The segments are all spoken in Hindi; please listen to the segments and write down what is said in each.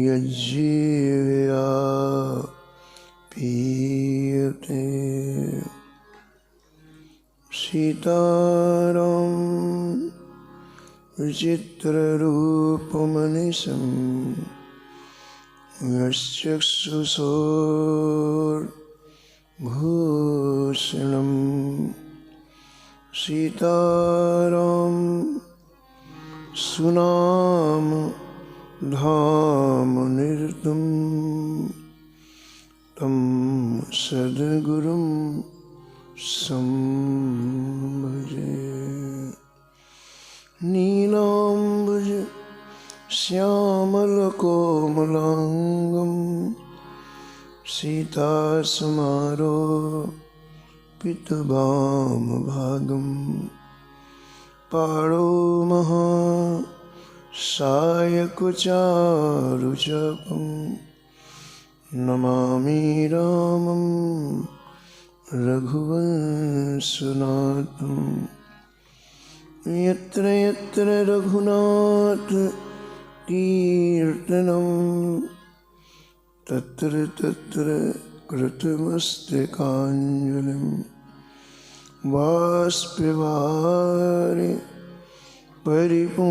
यज्जीव्या पीयते सीताराम विचित्ररूपमनिशं यश्चक्षुषोर्भूषणं सीताराम सुनाम धाम निरतं तं सद्गुरुं संभजे। नीलाम्बुज श्यामलकोमलाङ्गं सीतासमारोपितवामभागं पाणौ महासायकचारुचापं नमामि रामं रघुवंशनाथं। यत्र यत्र रघुनाथ कीर्तनं तत्र तत्र कृतमस्तकाञ्जलिं बाष्पवारि परिपूर्णलोचनं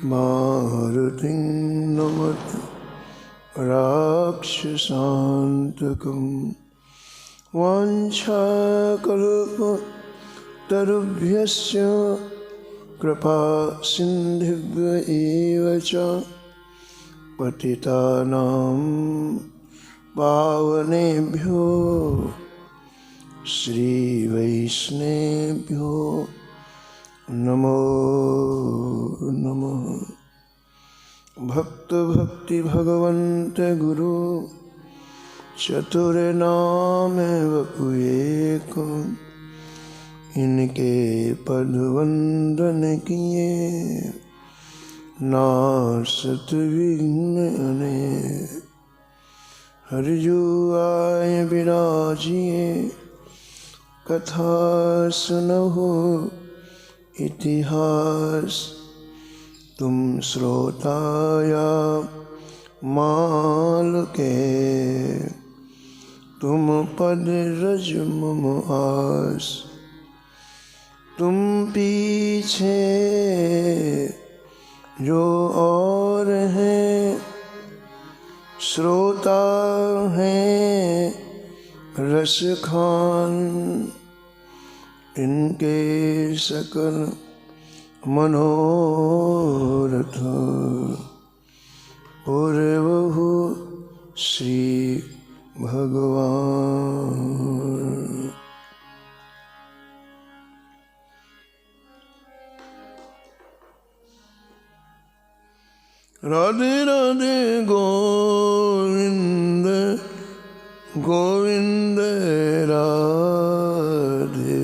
मारुतिं नमत राक्षसान्तकं। वाञ्छाकल्पतरुभ्यश्च कृपासिन्धुभ्य एव च पतितानां पावनेभ्यो श्रीवैष्णवेभ्यो नमो नमः। भक्त भक्ति भगवन्त गुरु चतुर्नाम वपुएक, इनके पद वंदन किए नासत विघ्न अनेक। हरिजु आय विराजिए कथा सुनहु इतिहास, तुम श्रोताया माल के तुम पद रज मम आस। तुम पीछे जो और हैं श्रोता हैं रस खान, इनके सकल मनोरथ पूर्वहु श्री भगवान। राधे राधे गोविंद गोविंद राधे।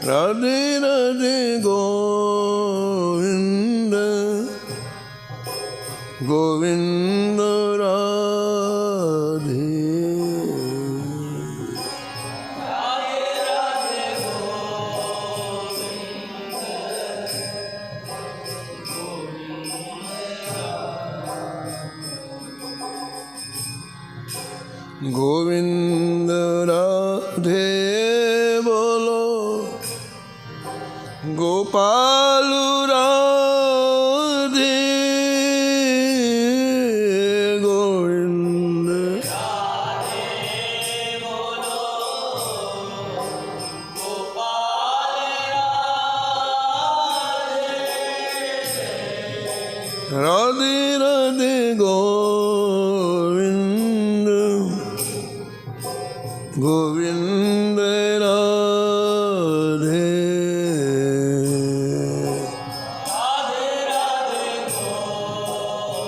राधे राधे गोविंद गोविंद राधे। गोविंद राधे बोलो गोपाल राधे। गोविंद राधे बोलो गोपाल राधे। राधे राधे गोविंद गोविंद राधे। राधे राधे गोविंद गोविंद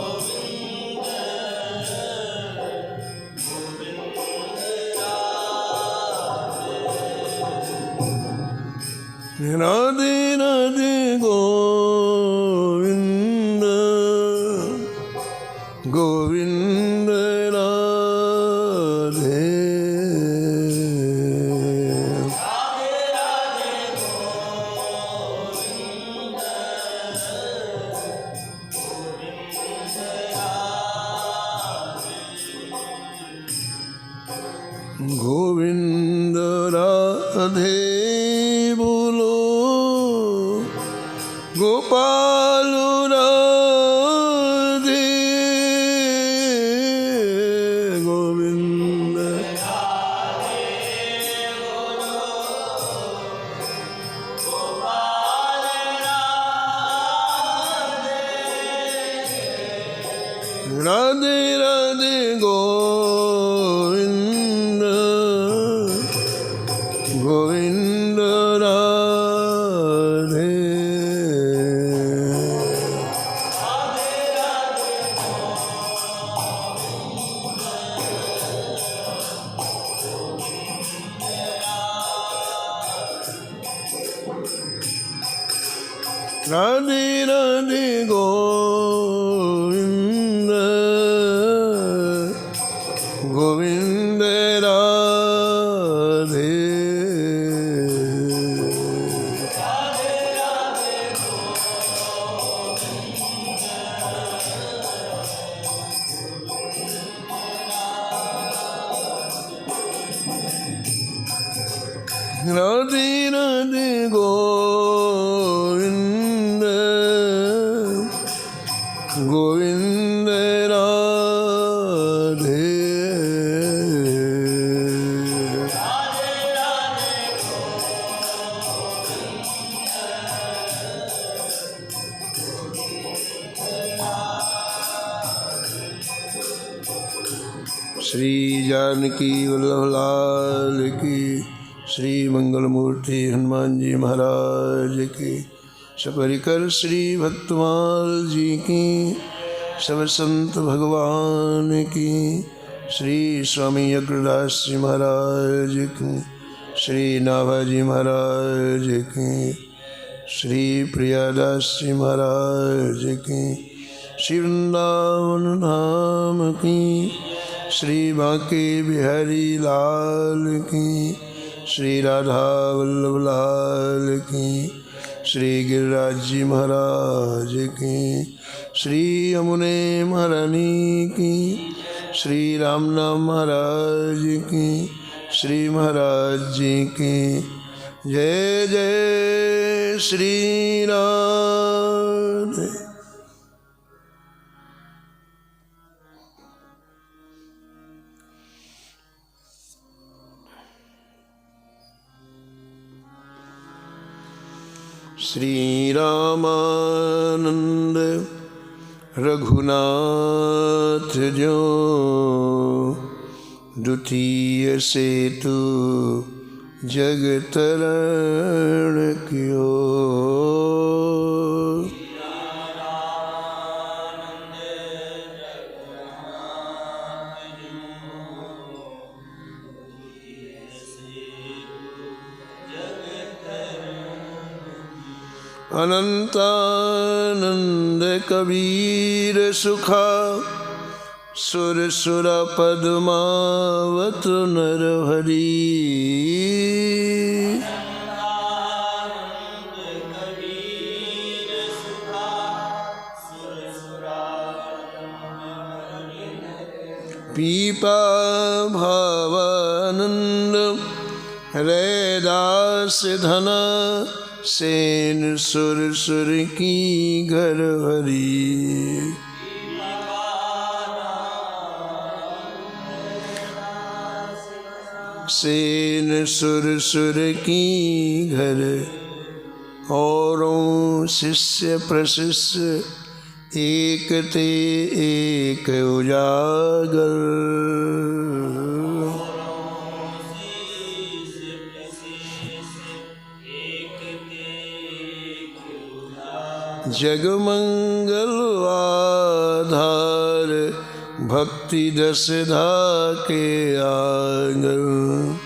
राधे। राधे राधे गोविंद गोविंद राधे गोविंद राधे बोलो गोपाल राधे गोविंद राधे राधे गोविंद गोविंद राधे राधे राधे गोविंद गोविंद राधे राधे राधे गोविंद गोविंद राधे श्री जानकी वल्लभ लाल की श्री मंगल मूर्ति हनुमान जी महाराज की सपरिकर श्री भक्तमाल जी की सब संत भगवान की श्री स्वामी अग्रदास जी महाराज की श्री नाभाजी महाराज की श्री प्रियादास जी महाराज की श्री वृंदावन धाम की श्री बांके बिहारी लाल की श्री राधा वल्लभ लाल की श्री गिरिराज जी महाराज की श्री यमुने महारानी की श्री रामनाम महाराज की श्री महाराज जी की जय जय श्री राधे। श्री रामानंद रघुनाथ जो द्वितीय सेतु जग तरण कियो अनंतानंद कबीर सुखा सुर सुर पद्मावत नरहरि पीपा भावानंद रैदास धना सेन सुर सुर की घर हरी सेन सुर सुर की घर औरों शिष्य प्रशिष्य एक ते एक उजागर जगमंगल आधार भक्ति दशधा के आंगन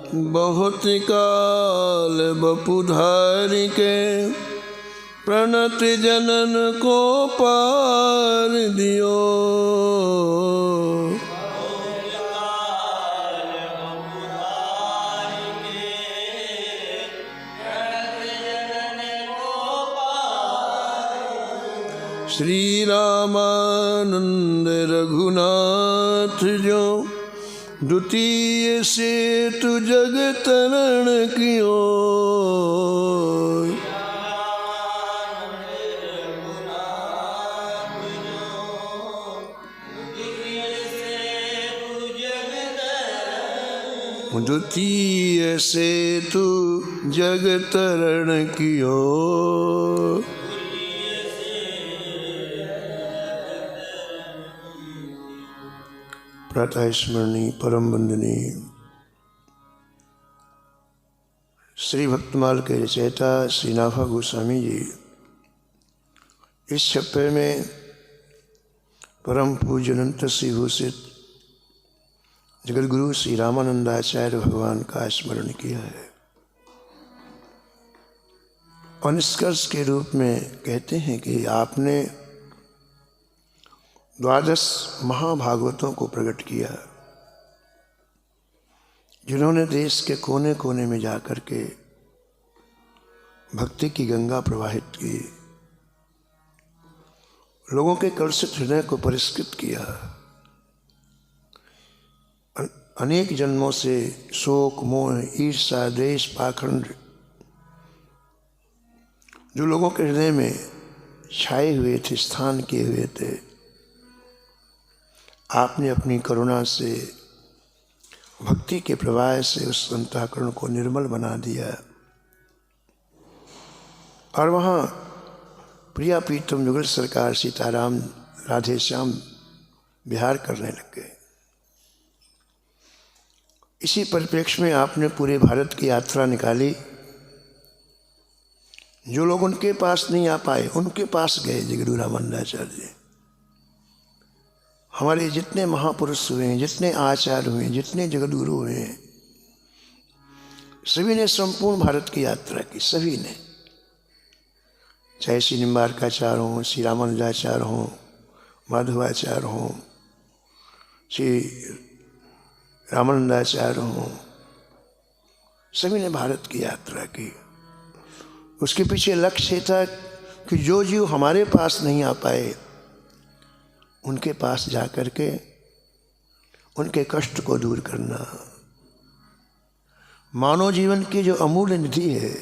बहुत काल बपुधारी के प्रणत जनन को पार दियो। श्री रामानंद रघुनाथ जो द्वितीय सेतु जग तरण कियो। द्वितीय सेतु जग तरण कियो। प्रातः स्मरणीय परम वंदनीय श्री भक्तमाल के रचयिता श्री नाभा गोस्वामी जी इस छप्पे में परम पूज्य अनंत श्री भूषित जगत गुरु श्री रामानंदाचार्य भगवान का स्मरण किया है और निष्कर्ष के रूप में कहते हैं कि आपने 12 महाभागवतों को प्रकट किया जिन्होंने देश के कोने कोने में जाकर के भक्ति की गंगा प्रवाहित की, लोगों के कलुषित हृदय को परिष्कृत किया, अनेक जन्मों से शोक मोह ईर्ष्या द्वेष पाखंड जो लोगों के हृदय में छाए हुए थे, स्थान किए हुए थे, आपने अपनी करुणा से भक्ति के प्रवाह से उस अंतःकरण को निर्मल बना दिया और वहाँ प्रिया प्रीतम युगल सरकार सीताराम राधे श्याम विहार करने लग गए। इसी परिप्रेक्ष्य में आपने पूरे भारत की यात्रा निकाली। जो लोग उनके पास नहीं आ पाए उनके पास गए जगद्गुरु रामानंदाचार्य जी। हमारे जितने महापुरुष हुए हैं, जितने आचार्य हुए हैं, जितने जगतगुरु हुए हैं, सभी ने संपूर्ण भारत की यात्रा की। सभी ने, चाहे श्री निम्बारकाचार्य हों, श्री रामानुजाचार्य हों, माधवाचार्य हों, श्री रामानंदाचार्य हों, सभी ने भारत की यात्रा की। उसके पीछे लक्ष्य था कि जो जीव हमारे पास नहीं आ पाए उनके पास जाकर के उनके कष्ट को दूर करना। मानव जीवन की जो अमूल्य निधि है,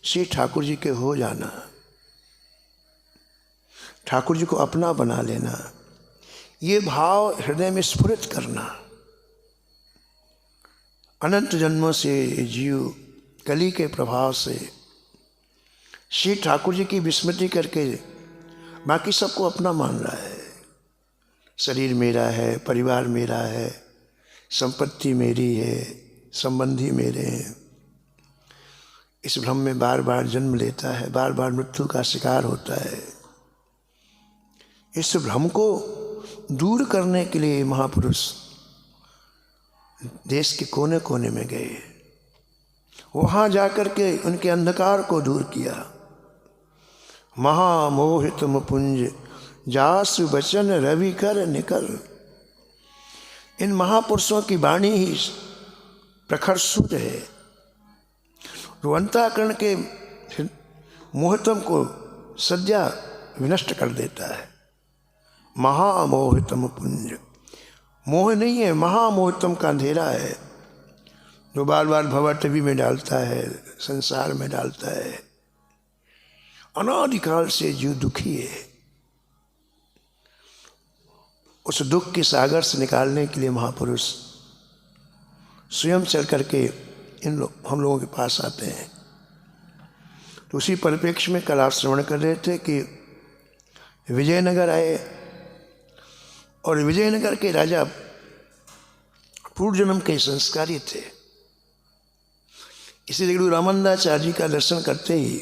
श्री ठाकुर जी के हो जाना, ठाकुर जी को अपना बना लेना, ये भाव हृदय में स्फुरित करना। अनंत जन्मों से जीव कली के प्रभाव से श्री ठाकुर जी की विस्मृति करके बाकी सबको अपना मान रहा है। शरीर मेरा है, परिवार मेरा है, संपत्ति मेरी है, संबंधी मेरे हैं। इस भ्रम में बार बार जन्म लेता है, बार बार मृत्यु का शिकार होता है। इस भ्रम को दूर करने के लिए महापुरुष देश के कोने कोने में गए, वहाँ जाकर के उनके अंधकार को दूर किया। महामोहित मुपुंज जासु बचन रवि कर निकल। इन महापुरुषों की वाणी ही प्रखर सूर्य है, जो अंतःकरण के मोहितम को सद्या विनष्ट कर देता है। महामोहितम पुंज, मोह नहीं है, महामोहितम का अंधेरा है जो बार बार भवटवी में डालता है, संसार में डालता है। अनादिकाल से जीव दुखी है। उस दुख के सागर से निकालने के लिए महापुरुष स्वयं चल करके हम लोगों के पास आते हैं। तो उसी परिप्रेक्ष्य में कल आप श्रवण कर रहे थे कि विजयनगर आए और विजयनगर के राजा पूर्व जन्म के संस्कारी थे। इसीलिए गुरु रामानंदाचार्य जी का दर्शन करते ही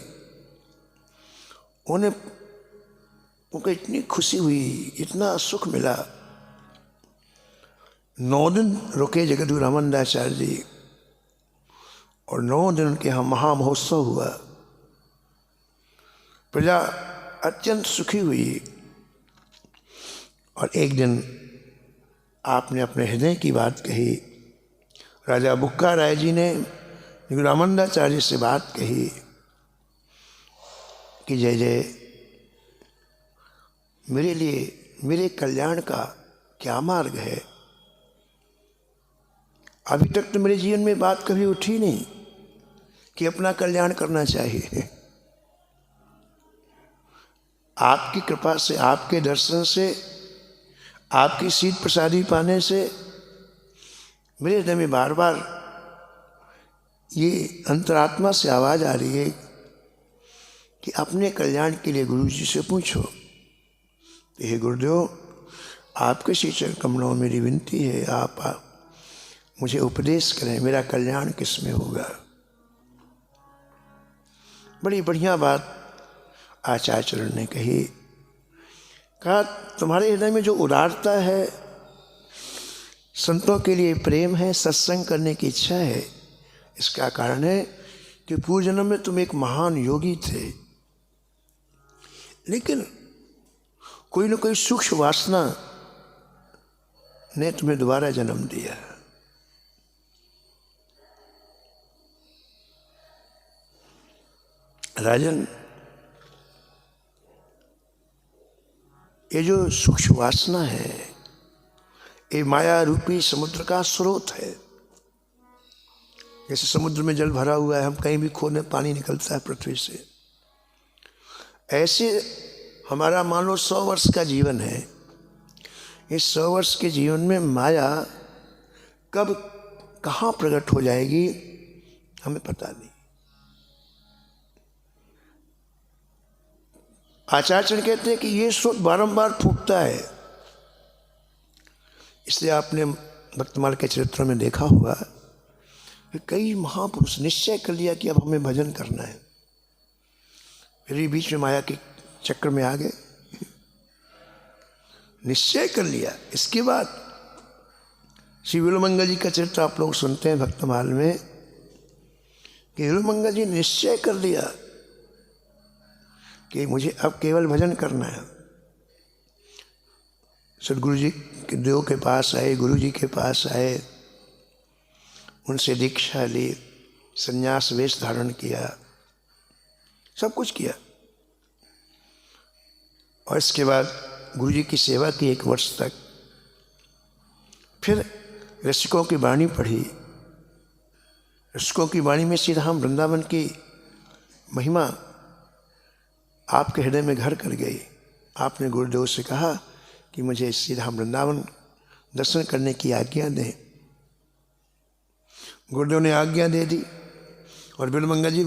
उनको इतनी खुशी हुई, इतना सुख मिला। 9 दिन रुके जगद्गुरु रामानंदाचार्य जी, और 9 दिन उनके यहाँ महामहोत्सव हुआ। प्रजा अत्यंत सुखी हुई। और एक दिन आपने अपने हृदय की बात कही। राजा बुक्का राय जी ने गुरु रामानंदाचार्य से बात कही कि जय जय, मेरे लिए मेरे कल्याण का क्या मार्ग है? अभी तक तो मेरे जीवन में बात कभी उठी नहीं कि अपना कल्याण करना चाहिए। आपकी कृपा से, आपके दर्शन से, आपकी सीध प्रसादी पाने से मेरे हृदय में बार बार ये अंतरात्मा से आवाज़ आ रही है कि अपने कल्याण के लिए गुरु जी से पूछो। हे गुरुदेव, आपके श्री चरण कमलों में मेरी विनती है, आप मुझे उपदेश करें, मेरा कल्याण किस में होगा। बड़ी बढ़िया बात आचार्य चरण ने कही। कहा, तुम्हारे हृदय में जो उदारता है, संतों के लिए प्रेम है, सत्संग करने की इच्छा है, इसका कारण है कि पूर्व जन्म में तुम एक महान योगी थे, लेकिन कोई न कोई सूक्ष्म वासना ने तुम्हें दोबारा जन्म दिया। राजन, ये जो सूक्ष्म वासना है, ये माया रूपी समुद्र का स्रोत है। जैसे समुद्र में जल भरा हुआ है, हम कहीं भी खोदे पानी निकलता है पृथ्वी से, ऐसे हमारा मान लो 100 वर्ष का जीवन है। इस 100 वर्ष के जीवन में माया कब कहाँ प्रकट हो जाएगी हमें पता नहीं। आचार्य कहते हैं कि ये स्रोत बारंबार फूटता है। इसलिए आपने भक्तमाल के चरित्रों में देखा होगा कि कई महापुरुष निश्चय कर लिया कि अब हमें भजन करना है, फिर बीच में माया के चक्र में आ गए। निश्चय कर लिया। इसके बाद श्री विल्वमंगल जी का चरित्र आप लोग सुनते हैं भक्तमाल में कि विल्वमंगल जी निश्चय कर लिया कि मुझे अब केवल भजन करना है। सदगुरु जी के देव के पास आए, गुरु जी के पास आए, उनसे दीक्षा ली, संन्यास वेश धारण किया, सब कुछ किया। और इसके बाद गुरु जी की सेवा की 1 वर्ष तक। फिर रसिकों की वाणी पढ़ी। रसिकों की वाणी में श्री राम वृंदावन की महिमा आपके हृदय में घर कर गई। आपने गुरुदेव से कहा कि मुझे श्री राम वृंदावन दर्शन करने की आज्ञा दें। गुरुदेव ने आज्ञा दे दी और विल्वमंगल जी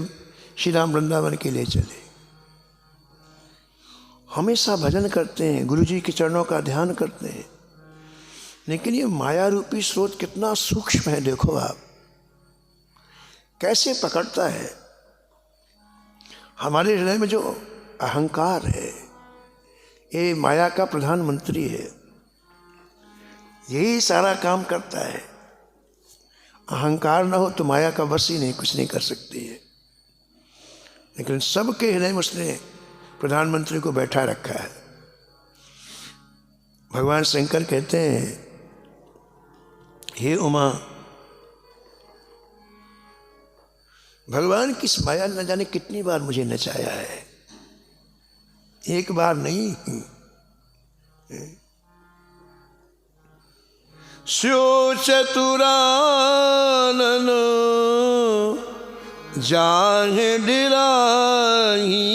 श्री राम वृंदावन के लिए चले। हमेशा भजन करते हैं, गुरु जी के चरणों का ध्यान करते हैं, लेकिन ये माया रूपी स्रोत कितना सूक्ष्म है। देखो आप कैसे पकड़ता है। हमारे हृदय में जो अहंकार है, ये माया का प्रधानमंत्री है, यही सारा काम करता है। अहंकार ना हो तो माया का बस ही नहीं, कुछ नहीं कर सकती है। लेकिन सबके हृदय में उसने प्रधानमंत्री को बैठा रखा है। भगवान शंकर कहते हैं, हे उमा, भगवान की माया न जाने कितनी बार मुझे नचाया है, एक बार नहीं। स्यो चतुरानन जाहे डिराही,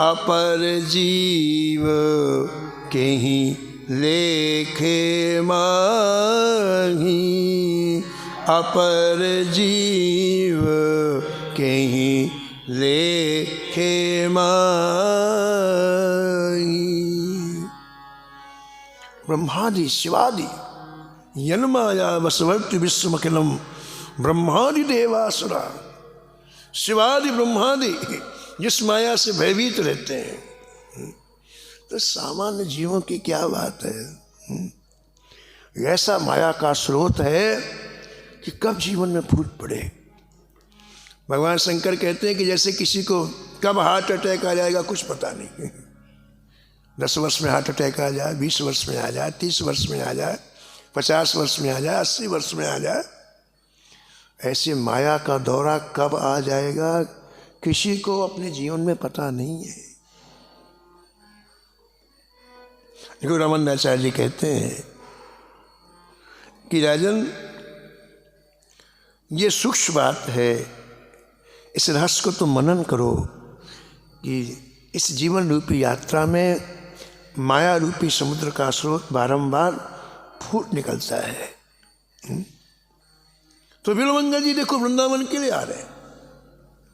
अपर जीव केहि लेखे माही, अपर जीव केहि लेखे माही। ब्रह्मादि शिवादि यन्माया वसवर्ति विश्वमखिलम ब्रह्मादि देवासुरा शिवादि ब्रह्मादि जिस माया से भयभीत रहते हैं, तो सामान्य जीवों की क्या बात है। ऐसा माया का स्रोत है कि कब जीवन में फूट पड़े। भगवान शंकर कहते हैं कि जैसे किसी को कब हार्ट अटैक आ जाएगा कुछ पता नहीं। 10 वर्ष में हार्ट अटैक आ जाए, 20 वर्ष में आ जाए, 30 वर्ष में आ जाए, 50 वर्ष में आ जाए, 80 वर्ष में आ जाए। ऐसे माया का दौरा कब आ जाएगा किसी को अपने जीवन में पता नहीं है। देखो रमनाचार्य जी कहते हैं कि राजन, ये सूक्ष्म बात है, इस रहस्य को तुम मनन करो कि इस जीवन रूपी यात्रा में माया रूपी समुद्र का स्रोत बारंबार फूट निकलता है। तो बिल्वमंगल जी देखो वृंदावन के लिए आ रहे हैं,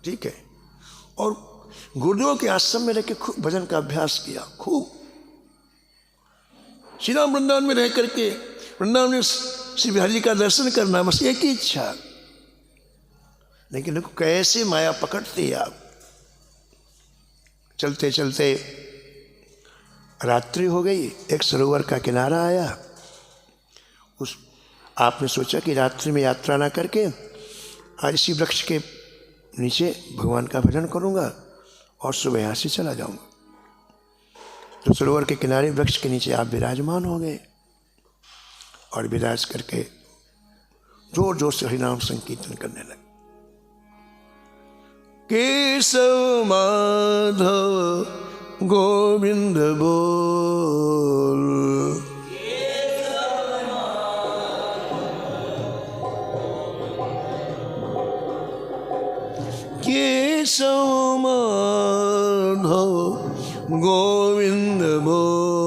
ठीक है, और गुरुदेव के आश्रम में रह के खूब भजन का अभ्यास किया, खूब श्री राम वृंदावन में रह करके वृंदावन में श्री बिहारी जी का दर्शन करना, बस एक ही इच्छा। लेकिन देखो कैसे माया पकड़ती है। आप चलते चलते रात्रि हो गई, एक सरोवर का किनारा आया। उस आपने सोचा कि रात्रि में यात्रा ना करके आज इसी वृक्ष के नीचे भगवान का भजन करूंगा और सुबह यहाँ से चला जाऊंगा। तो सरोवर के किनारे वृक्ष के नीचे आप विराजमान हो गए और विराज करके जोर जोर से हरिनाम संकीर्तन करने लगे। केशव माधव गोविंद बोल, केशव माधव गोविंद बोल,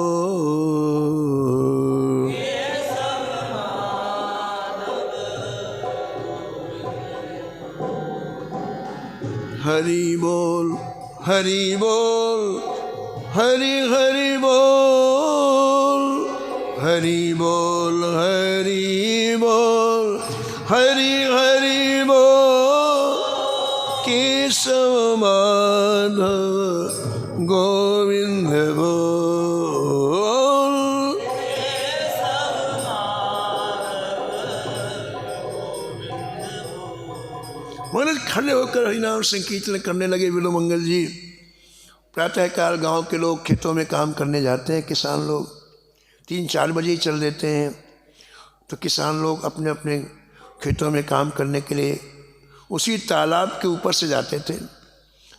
हरि बोल हरि बोल, हरि हरि बोल, हरि बोल हरि बोल, हरि हरि बोल, केशव माधव गोविंद बोल। महाराज खड़े होकर हरिनाम संकीर्तन करने लगे बिल्वमंगल जी। प्रातःकाल गांव के लोग खेतों में काम करने जाते हैं, किसान लोग 3-4 बजे ही चल देते हैं। तो किसान लोग अपने अपने खेतों में काम करने के लिए उसी तालाब के ऊपर से जाते थे।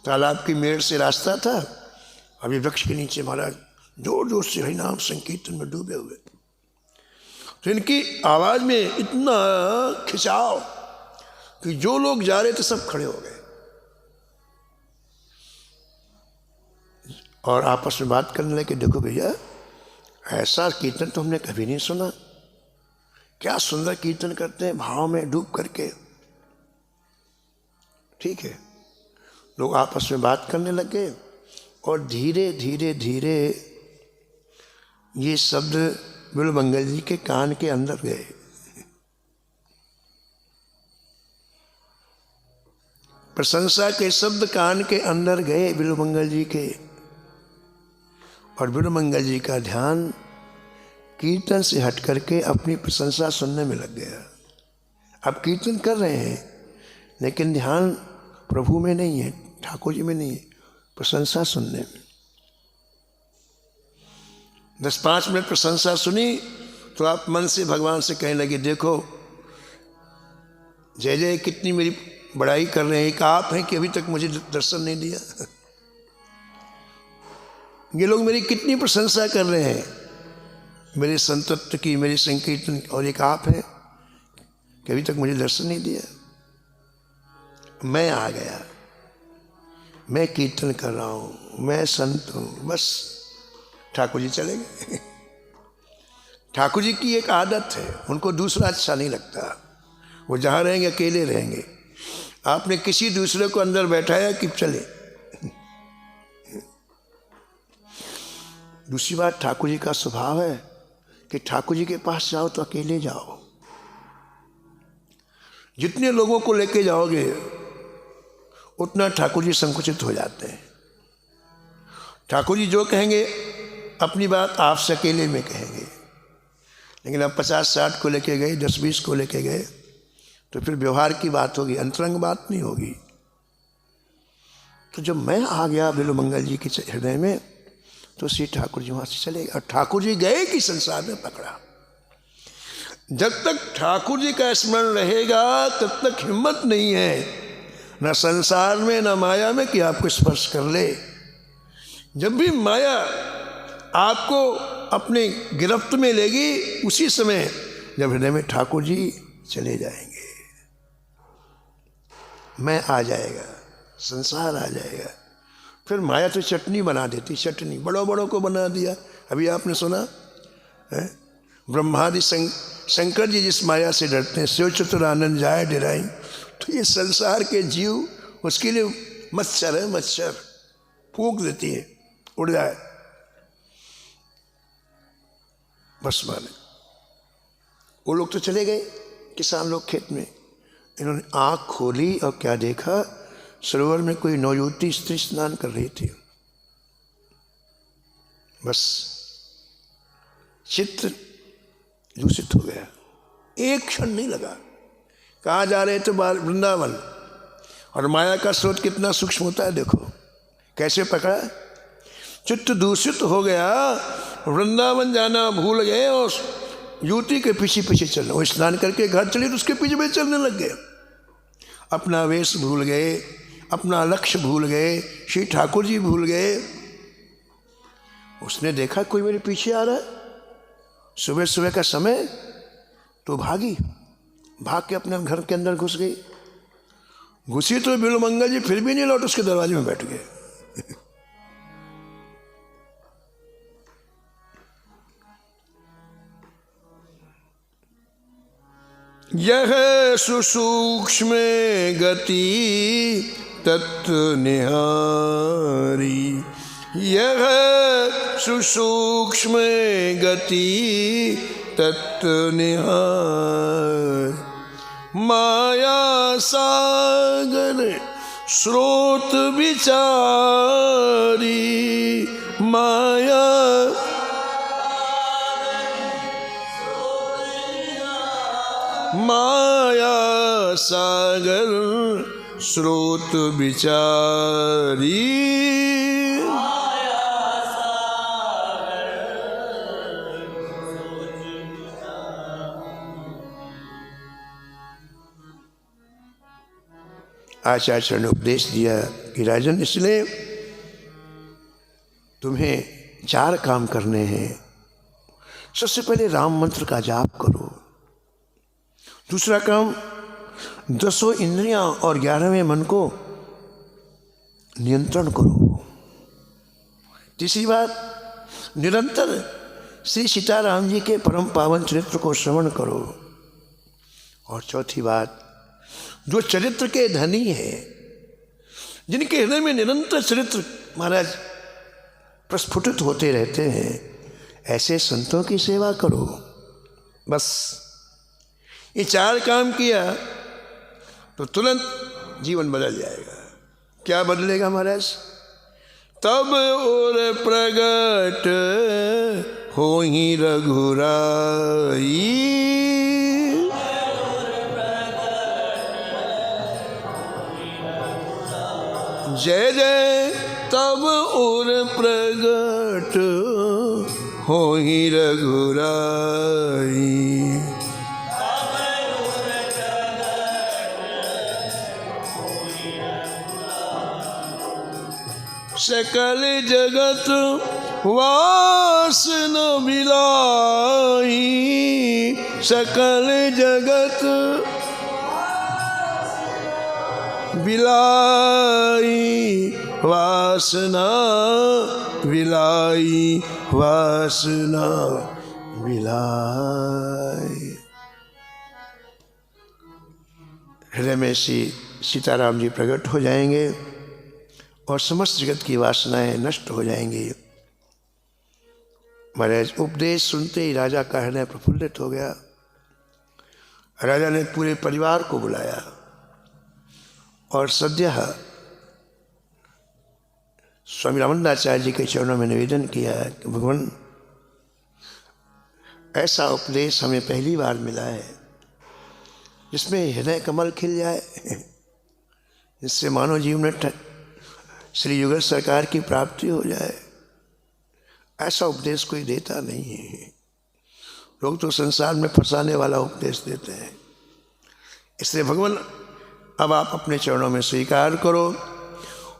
तालाब की मेड़ से रास्ता था, अभी वृक्ष के नीचे महाराज जोर जोर से हरिनाम संकीर्तन में डूबे हुए। तो इनकी आवाज़ में इतना खिंचाव कि जो लोग जा रहे थे सब खड़े हो गए और आपस में बात करने लगे, देखो भैया ऐसा कीर्तन तो हमने कभी नहीं सुना, क्या सुंदर कीर्तन करते हैं भाव में डूब करके। ठीक है, लोग आपस में बात करने लगे और धीरे धीरे धीरे ये शब्द बिल्वमंगल जी के कान के अंदर गए। प्रशंसा के शब्द कान के अंदर गए बिल्वमंगल जी के, और बिल्वमंगल जी का ध्यान कीर्तन से हट करके अपनी प्रशंसा सुनने में लग गया। अब कीर्तन कर रहे हैं लेकिन ध्यान प्रभु में नहीं है, ठाकुर जी में नहीं है, प्रशंसा सुनने में। 10-5 मिनट प्रशंसा सुनी तो आप मन से भगवान से कहने लगे, देखो जय जय कितनी मेरी बड़ाई कर रहे हैं, एक आप हैं कि अभी तक मुझे दर्शन नहीं दिया। ये लोग मेरी कितनी प्रशंसा कर रहे हैं, मेरे संतत्व की, मेरे संकीर्तन, और एक आप हैं कि अभी तक मुझे दर्शन नहीं दिया। मैं आ गया, मैं कीर्तन कर रहा हूँ, मैं संत हूँ, बस ठाकुर जी चले गए। ठाकुर जी की एक आदत है, उनको दूसरा अच्छा नहीं लगता, वो जहाँ रहेंगे अकेले रहेंगे। आपने किसी दूसरे को अंदर बैठाया कि चले। दूसरी बात, ठाकुर जी का स्वभाव है कि ठाकुर जी के पास जाओ तो अकेले जाओ। जितने लोगों को लेके जाओगे उतना ठाकुर जी संकुचित हो जाते हैं। ठाकुर जी जो कहेंगे अपनी बात आपसे अकेले में कहेंगे, लेकिन अब 50-60 को लेके गए, 10-20 को लेके गए तो फिर व्यवहार की बात होगी, अंतरंग बात नहीं होगी। तो जब मैं आ गया बिल्वमंगल जी के हृदय में तो श्री ठाकुर जी वहाँ से चले गए और ठाकुर जी गए कि संसार में पकड़ा। जब तक ठाकुर जी का स्मरण रहेगा तब तक हिम्मत नहीं है न संसार में न माया में कि आपको स्पर्श कर ले। जब भी माया आपको अपने गिरफ्त में लेगी उसी समय जब हृदय में ठाकुर जी चले जाएंगे, मैं आ जाएगा, संसार आ जाएगा। फिर माया तो चटनी बना देती, चटनी बड़ों बड़ों को बना दिया। अभी आपने सुना है ब्रह्मादि शंकर जी जिस माया से डरते हैं, शिव चतुरानंद जाए डराई। तो ये संसार के जीव उसके लिए मच्छर है, मच्छर फूंक देती है, उड़ जाए बस माने। वो लोग तो चले गए, किसान लोग खेत में। इन्होंने आँख खोली और क्या देखा, सरोवर में कोई नवयुवती स्त्री स्नान कर रही थी। बस चित्त दूषित हो गया, एक क्षण नहीं लगा। कहाँ जा रहे थे? वृंदावन। और माया का स्रोत कितना सूक्ष्म होता है, देखो कैसे पकड़ा। चित्त दूषित हो गया, वृंदावन जाना भूल गए और युवती के पीछे पीछे चलना। वो स्नान करके घर चले तो उसके पीछे पीछे चलने लग गए। अपना वेश भूल गए, अपना लक्ष्य भूल गए, श्री ठाकुर जी भूल गए। उसने देखा कोई मेरे पीछे आ रहा है, सुबह सुबह का समय, तो भागी, भाग के अपने घर के अंदर घुस गई। घुसी तो बिल्वमंगल जी फिर भी नहीं लौट, उसके दरवाजे में बैठ गए। यह सुसूक्ष्म गति तत्व निहारी, यह सुसूक्ष्म गति तत्व निहार। माया सागर स्रोत विचारी, माया माया सागर स्रोत विचारी। आचार्य ने उपदेश दिया कि राजन, इसलिए तुम्हें 4 काम करने हैं। सबसे पहले राम मंत्र का जाप करो। दूसरा काम, 10 इंद्रियां और 11वें मन को नियंत्रण करो। तीसरी बात, निरंतर श्री सीताराम जी के परम पावन चरित्र को श्रवण करो। और चौथी बात, जो चरित्र के धनी है, जिनके हृदय में निरंतर चरित्र महाराज प्रस्फुटित होते रहते हैं, ऐसे संतों की सेवा करो। बस ये 4 काम किया तो तुरंत जीवन बदल जाएगा। क्या बदलेगा महाराज? तब और प्रगट होई रघुराई, जय जय तब और प्रगट होई रघुराई। सकल जगत वासन मिलाई, सकल जगत विलाई वासना, विलाई वासना विलाई। हृदय में सीताराम जी प्रकट हो जाएंगे और समस्त जगत की वासनाएं नष्ट हो जाएंगी। महाराज उपदेश सुनते ही राजा का हृदय प्रफुल्लित हो गया। राजा ने पूरे परिवार को बुलाया और सद्यः स्वामी रामानंदाचार्य जी के चरणों में निवेदन किया कि भगवान, ऐसा उपदेश हमें पहली बार मिला है जिसमें हृदय कमल खिल जाए, जिससे मानव जीवन में श्री युगल सरकार की प्राप्ति हो जाए। ऐसा उपदेश कोई देता नहीं है। लोग तो संसार में फंसाने वाला उपदेश देते हैं। इसलिए भगवान, अब आप अपने चरणों में स्वीकार करो।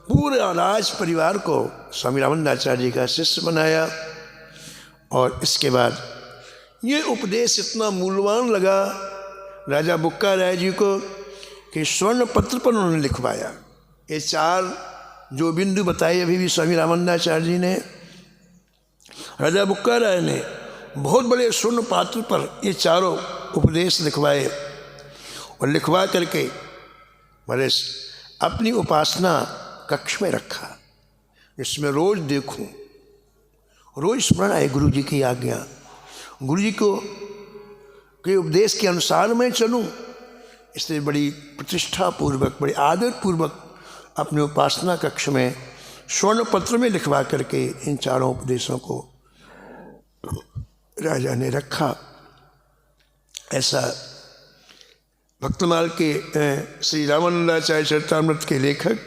पूरे राज परिवार को स्वामी रामानंदाचार्य जी का शिष्य बनाया और इसके बाद ये उपदेश इतना मूल्यवान लगा राजा बुक्का राय जी को कि स्वर्ण पत्र पर उन्होंने लिखवाया। ये 4 जो बिंदु बताए अभी भी स्वामी रामानंदाचार्य जी ने, राजा बुक्का राय ने बहुत बड़े स्वर्ण पात्र पर ये चारों उपदेश लिखवाए और लिखवा करके बड़े अपनी उपासना कक्ष में रखा, जिसमें रोज देखूं, रोज स्मरण आए गुरु जी की आज्ञा, गुरु जी को के उपदेश के अनुसार मैं चलूं। इसलिए बड़ी प्रतिष्ठा पूर्वक, बड़े आदर पूर्वक अपने उपासना कक्ष में स्वर्ण पत्र में लिखवा करके इन चारों उपदेशों को राजा ने रखा। ऐसा भक्तमाल के श्री रामानंदाचार्य चरितामृत के लेखक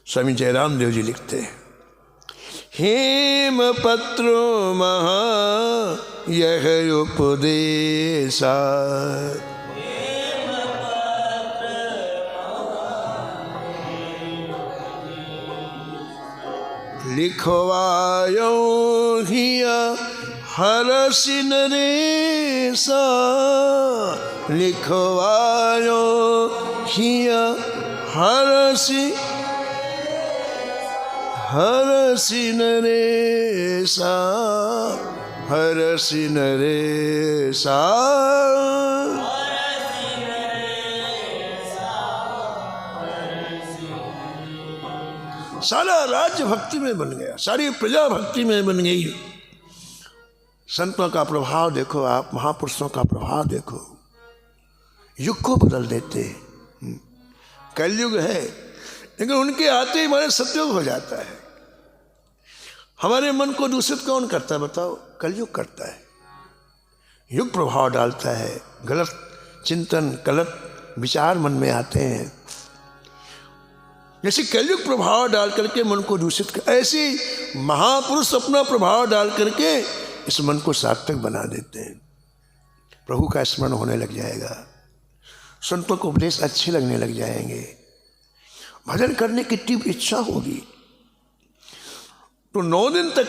स्वामी जयराम देव जी लिखते हैं, हेम पत्रो महा यह उपदेशा, लिखवायो हिया हरसि नरेसा, लिखवायो हिया हरसि नरेसा, हरसि नरेसा। सारा राज्य भक्ति में बन गया, सारी प्रजा भक्ति में बन गई। संतों का प्रभाव देखो आप, महापुरुषों का प्रभाव देखो, युग को बदल देते। कलयुग है लेकिन उनके आते ही हमारे सतयुग हो जाता है। हमारे मन को दूषित कौन करता है बताओ? कलयुग करता है। युग प्रभाव डालता है, गलत चिंतन, गलत विचार मन में आते हैं। जैसे कलयुग प्रभाव डाल करके मन को दूषित कर, ऐसे महापुरुष अपना प्रभाव डाल करके इस मन को सार्थक बना देते हैं। प्रभु का स्मरण होने लग जाएगा, संतों को उपदेश अच्छे लगने लग जाएंगे, भजन करने की तीव्र इच्छा होगी। तो 9 दिन तक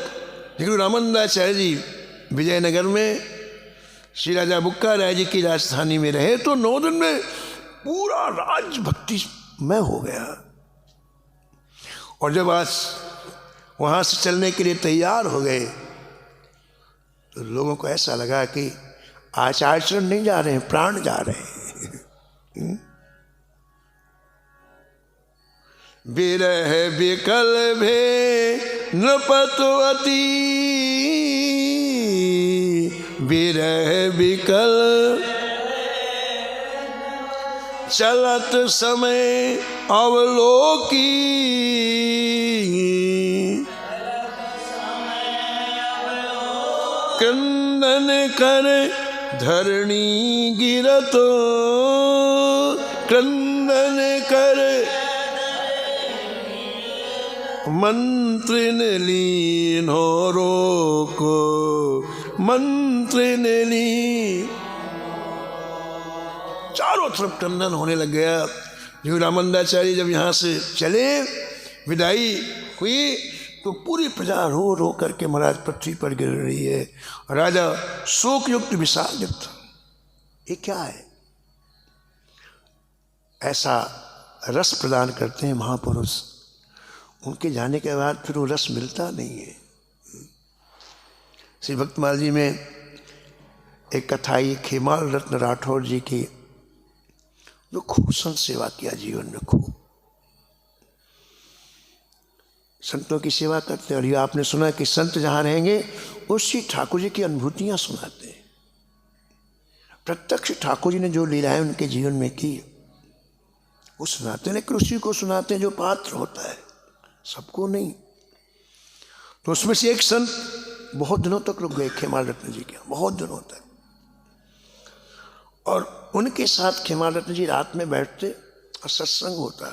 गुरु रामानंदाचार्य जी विजयनगर में श्री राजा बुक्का राय जी की राजधानी में रहे, तो 9 दिन में पूरा राज्य भक्ति में हो गया। और जब आज वहाँ से चलने के लिए तैयार हो गए तो लोगों को ऐसा लगा कि आचार्य नहीं जा रहे हैं, प्राण जा रहे हैं। बिरह बिकल भे नृपतवती, बिरह बिकल चलत समय अवलोकी, क्रंदन कर धरणी गिरत, क्रंदन कर मंत्रिन लीन हो रोको, मंत्रिन लीन। चारों तरफ क्रंदन होने लग गया। जो रामानंदाचार्य जब यहाँ से चले, विदाई हुई, तो पूरी प्रजा रो रो करके महाराज पृथ्वी पर गिर रही है। राजा शोक युक्त विषाद युक्त, ये क्या है? ऐसा रस प्रदान करते हैं महापुरुष, उनके जाने के बाद फिर वो रस मिलता नहीं है। श्री भक्तमाल जी में एक कथा आई खेमाल रत्न राठौर जी की, जो खूब संत सेवा किया जीवन में, खूब संतों की सेवा करते। और ये आपने सुना कि संत जहाँ रहेंगे वो श्री ठाकुर जी की अनुभूतियाँ सुनाते हैं। प्रत्यक्ष ठाकुर जी ने जो लीलाएं उनके जीवन में की वो सुनाते हैं, लेकिन उसी को सुनाते हैं जो पात्र होता है सबको नहीं। तो उसमें से एक संत बहुत दिनों तक रुक गए खेमाल रत्न जी के, बहुत दिनों तक। और उनके साथ खेमाल रत्न जी रात में बैठते और सत्संग होता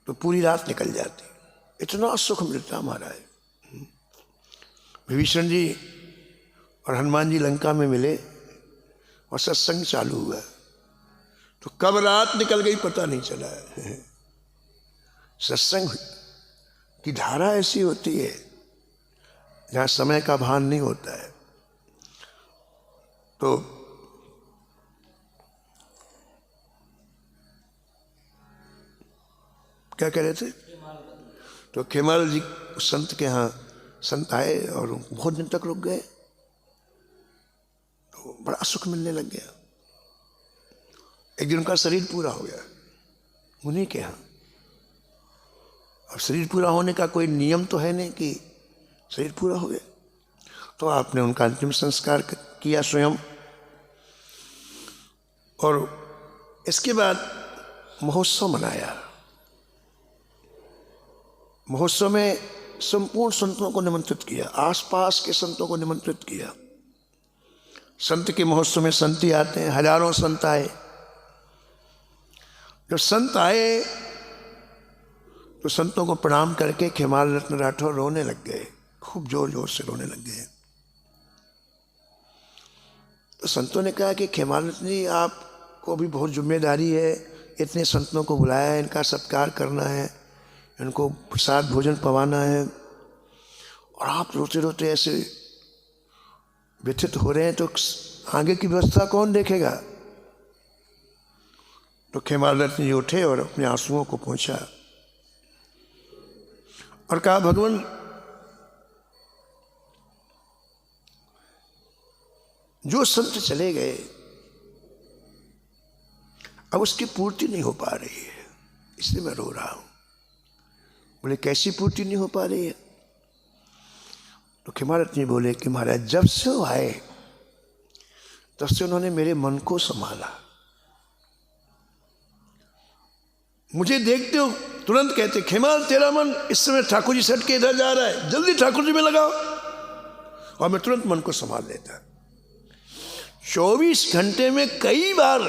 तो पूरी रात निकल जाती। इतना सुख मिलता महाराज। विभीषण जी और हनुमान जी लंका में मिले और सत्संग चालू हुआ तो कब रात निकल गई पता नहीं चला। सत्संग की धारा ऐसी होती है जहाँ समय का भान नहीं होता है। तो क्या कह रहे थे? तो खेमाल जी संत के यहाँ संत आए और बहुत दिन तक रुक गए तो बड़ा सुख मिलने लग गया। एक दिन उनका शरीर पूरा हो गया उन्हीं के यहाँ। अब शरीर पूरा होने का कोई नियम तो है नहीं कि शरीर पूरा हो गया, तो आपने उनका अंतिम संस्कार किया स्वयं। और इसके बाद महोत्सव मनाया। महोत्सव में संपूर्ण संतों को निमंत्रित किया, आसपास के संतों को निमंत्रित किया। संत के महोत्सव में संत ही आते हैं, हजारों संत आए। जब संत आए तो संतों को प्रणाम करके खेमाल रत्न राठौर रोने लग गए, खूब जोर जोर से रोने लग गए। तो संतों ने कहा कि खेमाल रत्न जी आपको भी बहुत जिम्मेदारी है, इतने संतों को बुलाया है, इनका सत्कार करना है, इनको प्रसाद भोजन पवाना है, और आप रोते रोते ऐसे व्यथित हो रहे हैं तो आगे की व्यवस्था कौन देखेगा? तो खेमाल रत्न जी उठे और अपने आंसुओं को पोंछा और कहा, भगवान जो संत चले गए अब उसकी पूर्ति नहीं हो पा रही है, इसलिए मैं रो रहा हूं। बोले कैसी पूर्ति नहीं हो पा रही है? तो खेमाल रत्न जी बोले कि महाराज जब से वो आए तब से उन्होंने मेरे मन को संभाला। मुझे देखते हो तुरंत कहते, खेमाल तेरा मन इस समय ठाकुर जी सट के इधर जा रहा है, जल्दी ठाकुर जी में लगाओ, और मैं तुरंत मन को संभाल लेता। 24 घंटे में कई बार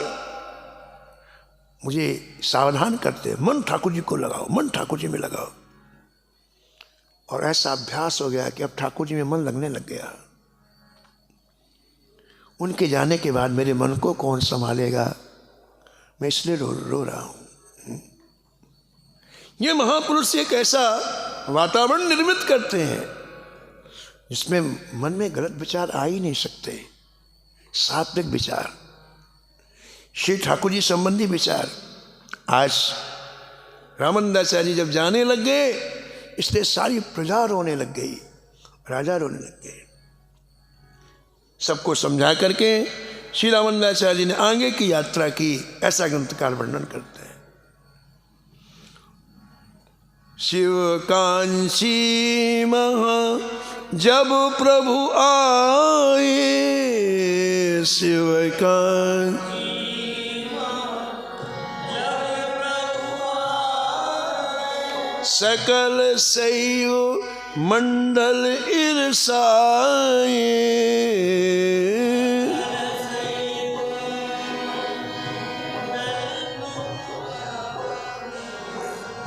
मुझे सावधान करते, मन ठाकुर जी को लगाओ, मन ठाकुर जी में लगाओ। और ऐसा अभ्यास हो गया कि अब ठाकुर जी में मन लगने लग गया। उनके जाने के बाद मेरे मन को कौन संभालेगा, मैं इसलिए रो रहा हूं। ये महापुरुष एक ऐसा वातावरण निर्मित करते हैं जिसमें मन में गलत विचार आ ही नहीं सकते। सात्विक विचार, श्री ठाकुर जी संबंधी विचार। आज रामानंदाचार्य जब जाने लग गए इसलिए सारी प्रजा रोने लग गई, राजा रोने लग गए। सबको समझा करके श्री रामानंदाचार्य जी ने आगे की यात्रा की, ऐसा ग्रंथकार वर्णन करते हैं। शिव कांची महा जब प्रभु आए, शिव कांची सकल सैव मंडल इरसाए,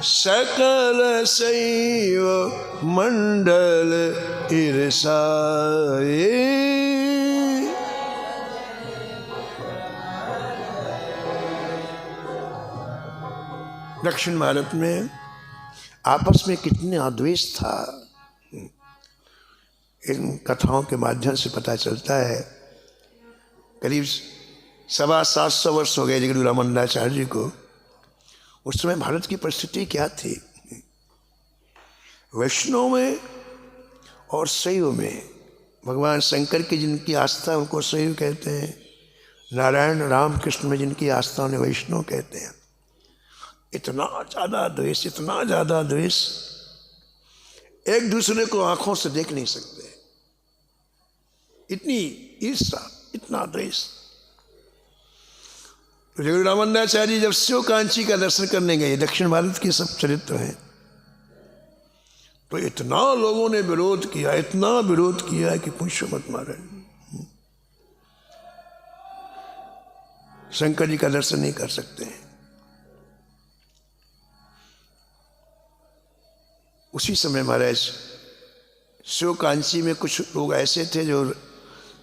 सकल सैव मंडल इरसाए। दक्षिण भारत में आपस में कितने अद्वेष था, इन कथाओं के माध्यम से पता चलता है। करीब 750 वर्ष हो गए जगद्गुरु रामानंदाचार्य जी को। उस समय भारत की परिस्थिति क्या थी? वैष्णव में और शैव में भगवान शंकर की जिनकी आस्था उनको शैव कहते हैं, नारायण राम कृष्ण में जिनकी आस्था उन्हें वैष्णव कहते हैं। इतना ज़्यादा द्वेष, इतना ज़्यादा द्वेष, एक दूसरे को आंखों से देख नहीं सकते, इतनी ईर्ष्या, इतना द्वेष। तो जगद्गुरु रामानंदाचार्य जब शिव कांची का दर्शन करने गए, दक्षिण भारत के सब चरित्र हैं, तो इतना लोगों ने विरोध किया, इतना विरोध किया कि पूछो मत मारे। शंकर जी का दर्शन नहीं कर सकते हैं। उसी समय महाराज शिवकांची में कुछ लोग ऐसे थे जो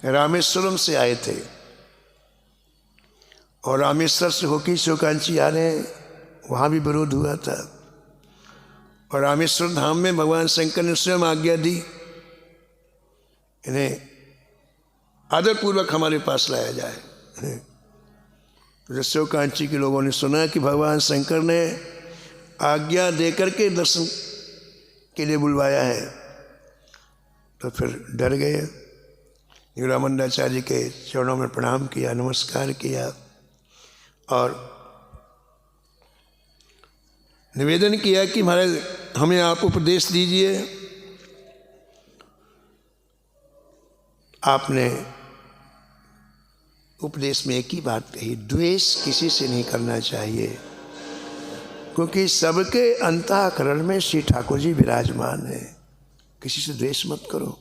रामेश्वरम से आए थे और रामेश्वर से होकर शिवकांची आ रहे हैं, वहाँ भी विरोध हुआ था। और रामेश्वर धाम में भगवान शंकर ने स्वयं आज्ञा दी, इन्हें आदरपूर्वक हमारे पास लाया जाए। तो शिवकांची के लोगों ने सुना कि भगवान शंकर ने आज्ञा देकर के दर्शन के लिए बुलवाया है, तो फिर डर गए। रामानंदाचार्य के चरणों में प्रणाम किया, नमस्कार किया और निवेदन किया कि महाराज हमें आप उपदेश दीजिए। आपने उपदेश में एक ही बात कही, द्वेष किसी से नहीं करना चाहिए, क्योंकि सबके अंतःकरण में श्री ठाकुर जी विराजमान है, किसी से द्वेष मत करो।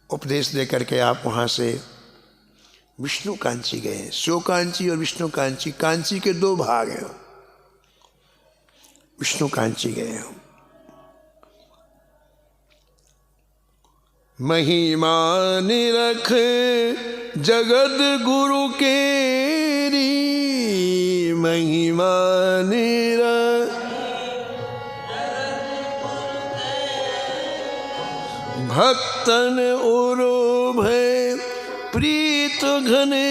उपदेश दे करके आप वहाँ से विष्णु कांची गए। शिवकांची और विष्णु कांची, कांची के दो भाग हैं। विष्णु कांची गए। महिमा निरख जगत गुरु केरी, महिमा निरख भक्तन उरो भय प्रीत घनेरी,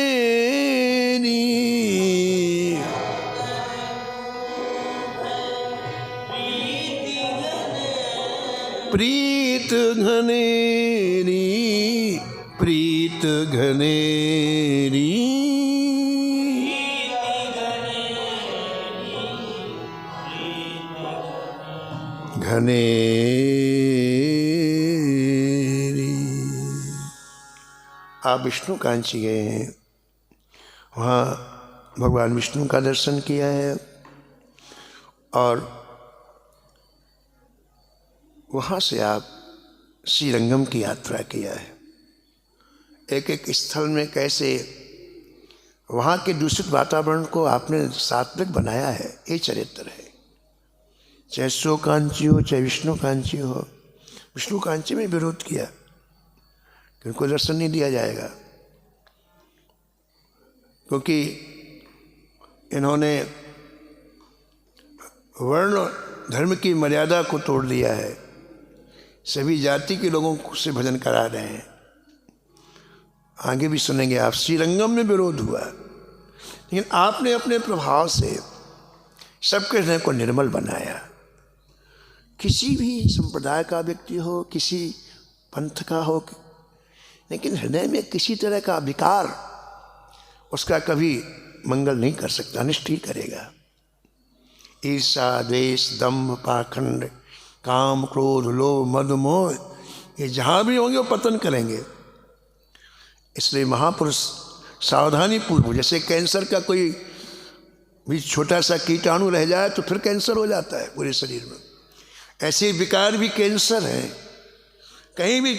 प्रीत घनेरी, प्रीत घनेरी, घनेरी। आप विष्णु कांची गए हैं, वहाँ भगवान विष्णु का दर्शन किया है और वहाँ से आप श्रीरंगम की यात्रा किया है। एक एक स्थल में कैसे वहाँ के दूषित वातावरण को आपने सात्विक बनाया है, ये चरित्र है। चाहे शिवकांची हो चाहे विष्णु कांची हो। विष्णु कांची में विरोध किया कि उनको दर्शन नहीं दिया जाएगा, क्योंकि इन्होंने वर्ण धर्म की मर्यादा को तोड़ दिया है, सभी जाति के लोगों से भजन करा रहे हैं। आगे भी सुनेंगे आप। श्रीरंगम में विरोध हुआ, लेकिन आपने अपने प्रभाव से सबके हृदय को निर्मल बनाया। किसी भी संप्रदाय का व्यक्ति हो, किसी पंथ का हो, लेकिन हृदय में किसी तरह का विकार उसका कभी मंगल नहीं कर सकता, अनिष्ट ही करेगा। ईर्षा, द्वेष, दंभ, पाखंड, काम, क्रोध, लोभ, मद, मोह, ये जहाँ भी होंगे वो पतन करेंगे। इसलिए महापुरुष सावधानी पूर्वक, जैसे कैंसर का कोई भी छोटा सा कीटाणु रह जाए तो फिर कैंसर हो जाता है पूरे शरीर में, ऐसे विकार भी कैंसर है। कहीं भी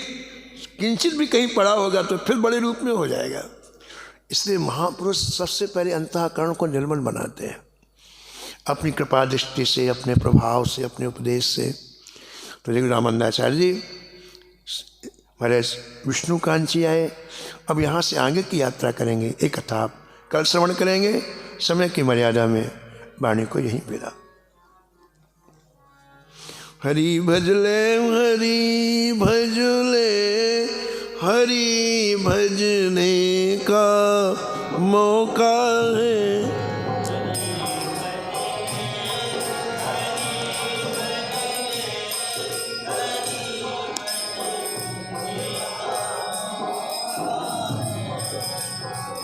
किंचित भी कहीं पड़ा होगा तो फिर बड़े रूप में हो जाएगा। इसलिए महापुरुष सबसे पहले अंतःकरण को निर्मल बनाते हैं अपनी कृपा दृष्टि से, अपने प्रभाव से, अपने उपदेश से। तो देखो रामानंदाचार्य जी महाराज विष्णु कांची आए। अब यहाँ से आगे की यात्रा करेंगे, एक कथा आप कल श्रवण करेंगे। समय की मर्यादा में वाणी को यहीं विदा। हरि भजले, हरि भजले, हरि भजने का मौका